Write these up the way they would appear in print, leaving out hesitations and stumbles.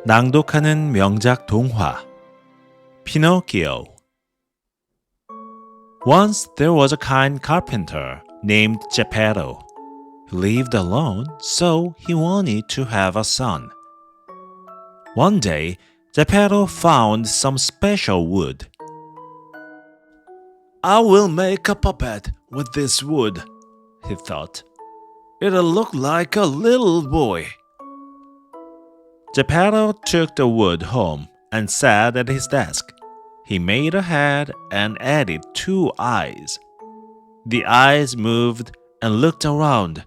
낭독하는 명작 동화 Pinocchio. Once there was a kind carpenter named Geppetto who lived alone, so he wanted to have a son. One day, Geppetto found some special wood. I will make a puppet with this wood, he thought. It'll look like a little boy. Geppetto took the wood home and sat at his desk. He made a head and added 2 eyes. The eyes moved and looked around.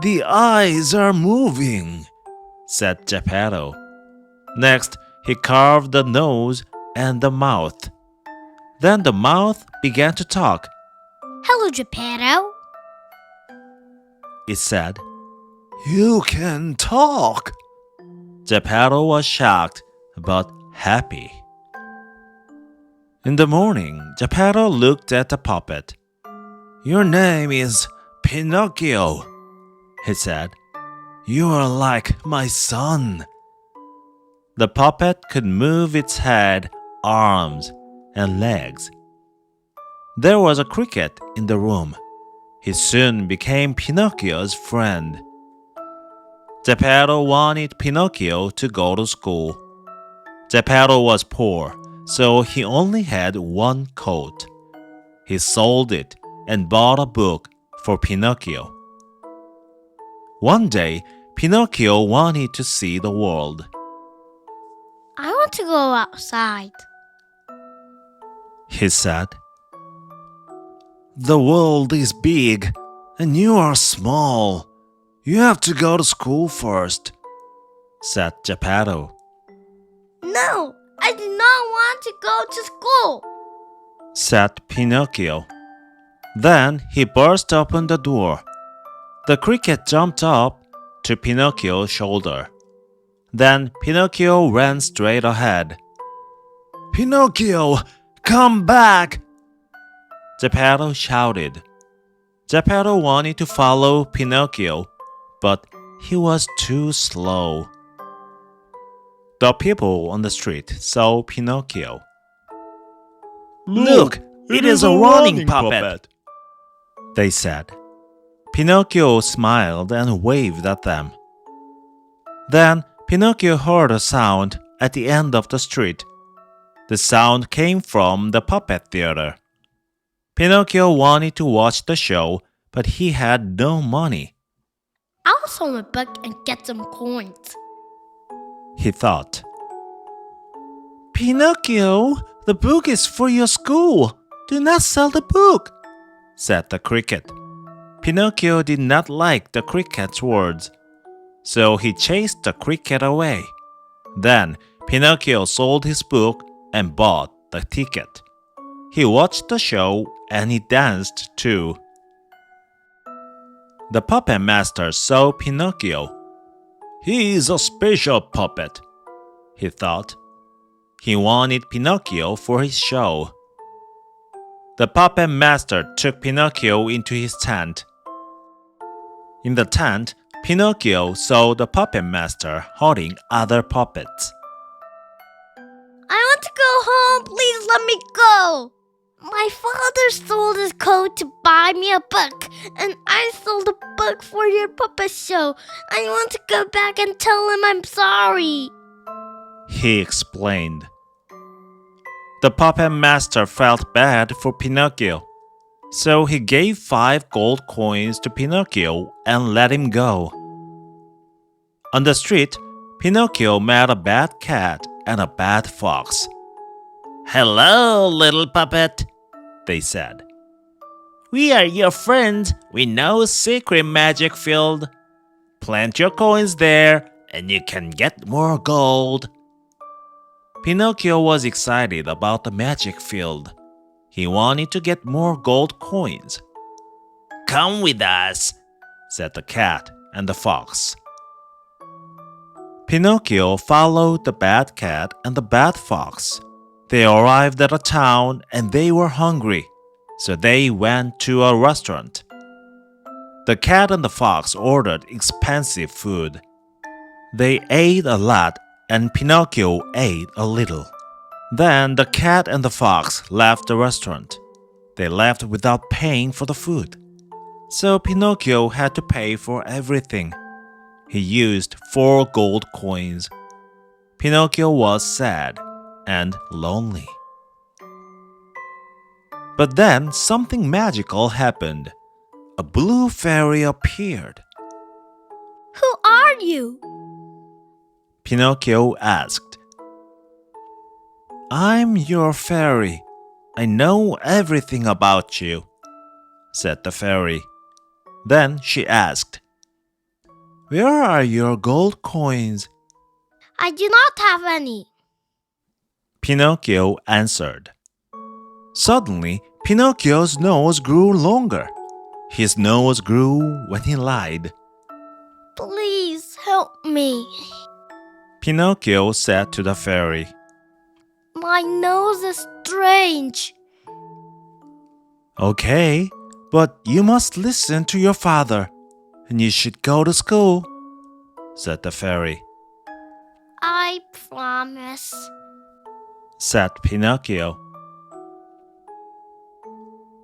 The eyes are moving, said Geppetto. Next, he carved the nose and the mouth. Then the mouth began to talk. Hello, Geppetto, it said. You can talk. Geppetto was shocked but happy. In the morning, Geppetto looked at the puppet. Your name is Pinocchio, he said. You are like my son. The puppet could move its head, arms, and legs. There was a cricket in the room. He soon became Pinocchio's friend. Geppetto wanted Pinocchio to go to school. Geppetto was poor, so he only had 1 coat. He sold it and bought a book for Pinocchio. One day, Pinocchio wanted to see the world. I want to go outside, he said. The world is big and you are small. You have to go to school first, said Geppetto. No, I do not want to go to school, said Pinocchio. Then he burst open the door. The cricket jumped up to Pinocchio's shoulder. Then Pinocchio ran straight ahead. Pinocchio, come back! Geppetto shouted. Geppetto wanted to follow Pinocchio, but he was too slow. The people on the street saw Pinocchio. Look, it is a running puppet, they said. Pinocchio smiled and waved at them. Then Pinocchio heard a sound at the end of the street. The sound came from the puppet theater. Pinocchio wanted to watch the show, but he had no money. I'll sell my book and get some coins, he thought. Pinocchio, the book is for your school. Do not sell the book, said the cricket. Pinocchio did not like the cricket's words, so he chased the cricket away. Then Pinocchio sold his book and bought the ticket. He watched the show and he danced too. The puppet master saw Pinocchio. He is a special puppet, he thought. He wanted Pinocchio for his show. The puppet master took Pinocchio into his tent. In the tent, Pinocchio saw the puppet master hurting other puppets. I want to go home. Please let me go. My father sold his coat to buy me a book, and I sold a book for your puppet show. I want to go back and tell him I'm sorry, he explained. The puppet master felt bad for Pinocchio, so he gave 5 gold coins to Pinocchio and let him go. On the street, Pinocchio met a bad cat and a bad fox. Hello, little puppet, they said. We are your friends. We know a secret magic field. Plant your coins there and you can get more gold. Pinocchio was excited about the magic field. He wanted to get more gold coins. Come with us, said the cat and the fox. Pinocchio followed the bad cat and the bad fox. They arrived at a town and they were hungry, so they went to a restaurant. The cat and the fox ordered expensive food. They ate a lot and Pinocchio ate a little. Then the cat and the fox left the restaurant. They left without paying for the food. So Pinocchio had to pay for everything. He used 4 gold coins. Pinocchio was sad and lonely. But then something magical happened. A blue fairy appeared. Who are you? Pinocchio asked. I'm your fairy. I know everything about you, said the fairy. Then she asked, Where are your gold coins? I do not have any. Pinocchio answered. Suddenly, Pinocchio's nose grew longer. His nose grew when he lied. Please help me. Pinocchio said to the fairy. My nose is strange. Okay, but you must listen to your father, and you should go to school, said the fairy. I promise, said Pinocchio.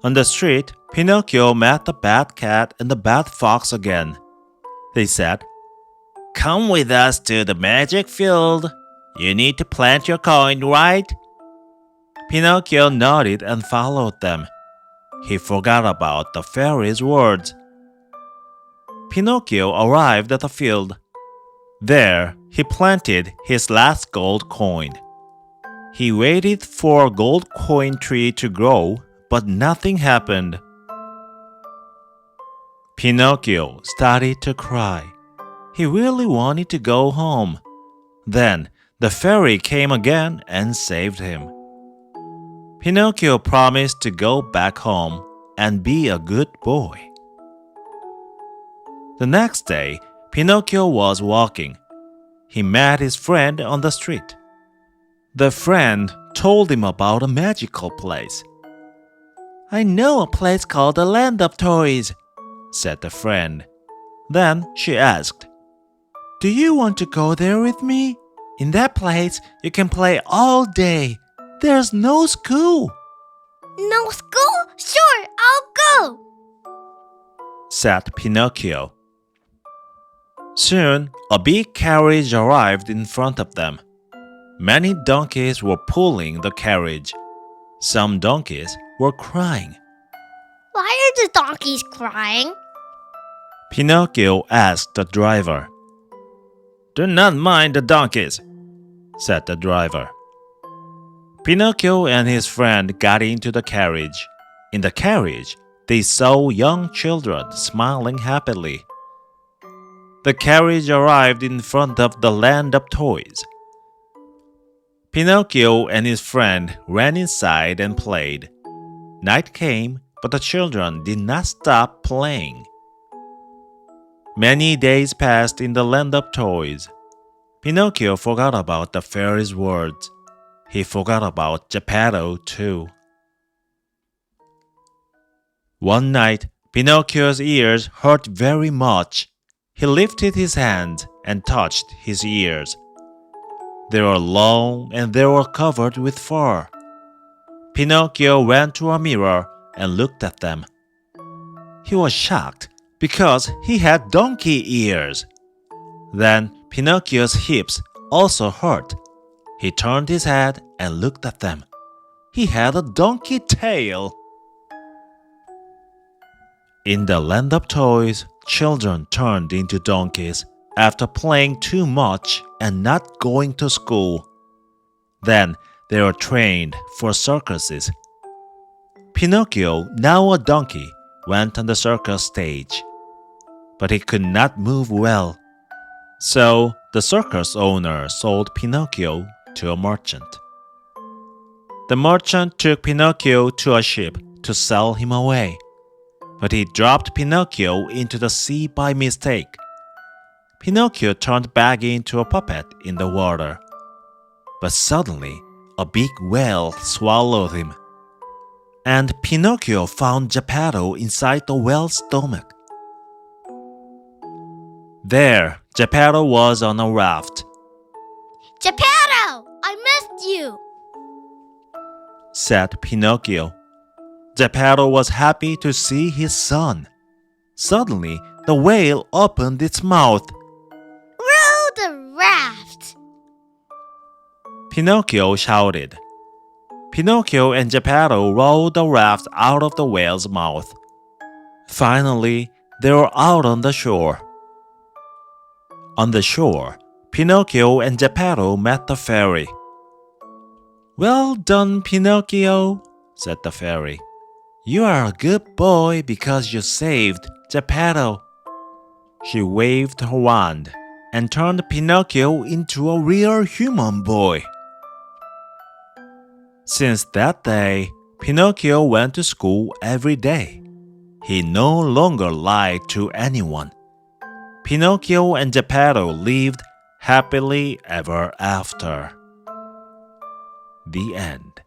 On the street, Pinocchio met the bad cat and the bad fox again. They said, Come with us to the magic field. You need to plant your coin, right? Pinocchio nodded and followed them. He forgot about the fairy's words. Pinocchio arrived at the field. There, he planted his last gold coin. He waited for a gold coin tree to grow, but nothing happened. Pinocchio started to cry. He really wanted to go home. Then the fairy came again and saved him. Pinocchio promised to go back home and be a good boy. The next day, Pinocchio was walking. He met his friend on the street. The friend told him about a magical place. I know a place called the Land of Toys, said the friend. Then she asked, Do you want to go there with me? In that place, you can play all day. There's no school. No school? Sure, I'll go, said Pinocchio. Soon, a big carriage arrived in front of them. Many donkeys were pulling the carriage. Some donkeys were crying. Why are the donkeys crying? Pinocchio asked the driver. Do not mind the donkeys, said the driver. Pinocchio and his friend got into the carriage. In the carriage, they saw young children smiling happily. The carriage arrived in front of the Land of Toys. Pinocchio and his friend ran inside and played. Night came, but the children did not stop playing. Many days passed in the Land of Toys. Pinocchio forgot about the fairy's words. He forgot about Geppetto too. One night, Pinocchio's ears hurt very much. He lifted his hands and touched his ears. They were long and they were covered with fur. Pinocchio went to a mirror and looked at them. He was shocked because he had donkey ears. Then Pinocchio's hips also hurt. He turned his head and looked at them. He had a donkey tail. In the Land of Toys, children turned into donkeys after playing too much and not going to school. Then they were trained for circuses. Pinocchio, now a donkey, went on the circus stage. But he could not move well. So the circus owner sold Pinocchio to a merchant. The merchant took Pinocchio to a ship to sell him away. But he dropped Pinocchio into the sea by mistake. Pinocchio turned back into a puppet in the water. But suddenly, a big whale swallowed him. And Pinocchio found Geppetto inside the whale's stomach. There, Geppetto was on a raft. said Pinocchio. Geppetto was happy to see his son. Suddenly, the whale opened its mouth. Row the raft! Pinocchio shouted. Pinocchio and Geppetto rowed the raft out of the whale's mouth. Finally, they were out on the shore. On the shore, Pinocchio and Geppetto met the fairy. "Well done, Pinocchio," said the fairy. "You are a good boy because you saved Geppetto." She waved her wand and turned Pinocchio into a real human boy. Since that day, Pinocchio went to school every day. He no longer lied to anyone. Pinocchio and Geppetto lived happily ever after. The end.